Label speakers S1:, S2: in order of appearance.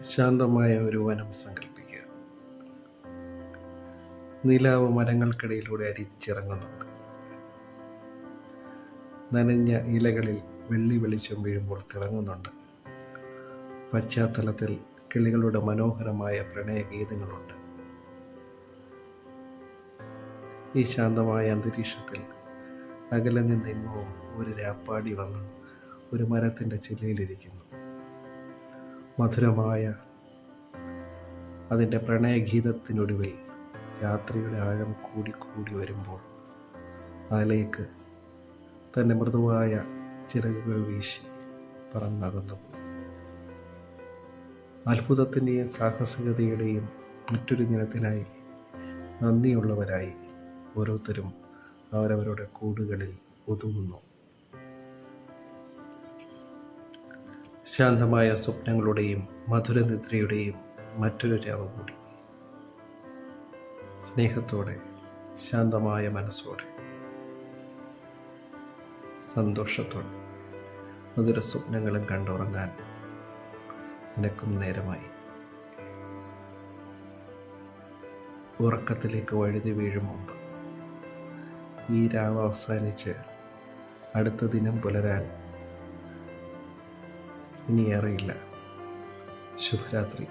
S1: ശാന്തമായ ഒരു വനം സങ്കല്പിക്കുക. നിലാവ് മരങ്ങൾക്കിടയിലൂടെ അരിച്ചിറങ്ങുന്നുണ്ട്. നനഞ്ഞ ഇലകളിൽ വെള്ളി വെളിച്ചം വീഴുമ്പോൾ തിളങ്ങുന്നുണ്ട്. പശ്ചാത്തലത്തിൽ കിളികളുടെ മനോഹരമായ പ്രണയഗീതങ്ങളുണ്ട്. ഈ ശാന്തമായ അന്തരീക്ഷത്തിൽ അകലെ നിന്നെങ്ങോ ഒരു രാപ്പാടി വന്ന് ഒരു മരത്തിൻ്റെ ചില്ലയിലിരിക്കുന്നു. മധുരമായ അതിൻ്റെ പ്രണയഗീതത്തിനൊടുവിൽ രാത്രിയുടെ ആഴം കൂടി വരുമ്പോൾ അതിലേക്ക് തൻ്റെ മൃദുവായ ചിറകുകൾ വീശി പറന്നകന്നു. അത്ഭുതത്തിൻ്റെയും സാഹസികതയുടെയും മറ്റൊരു ദിനത്തിനായി നന്ദിയുള്ളവരായി ഓരോരുത്തരും അവരവരുടെ കൂടുകളിൽ ഒതുങ്ങുന്നു. ശാന്തമായ സ്വപ്നങ്ങളുടെയും മധുരനിദ്രയുടെയും മറ്റൊരു രാവ് കൂടി. സ്നേഹത്തോടെ, ശാന്തമായ മനസ്സോടെ, സന്തോഷത്തോടെ മധുര സ്വപ്നങ്ങളും കണ്ടുറങ്ങാൻ നിനക്കും നേരമായി. ഉറക്കത്തിലേക്ക് വഴുതി വീഴും മുമ്പ് ഈ രാവ് അവസാനിച്ച് അടുത്ത ദിനം പുലരാൻ ഇനിയേറെയില്ല. ശുഭരാത്രി.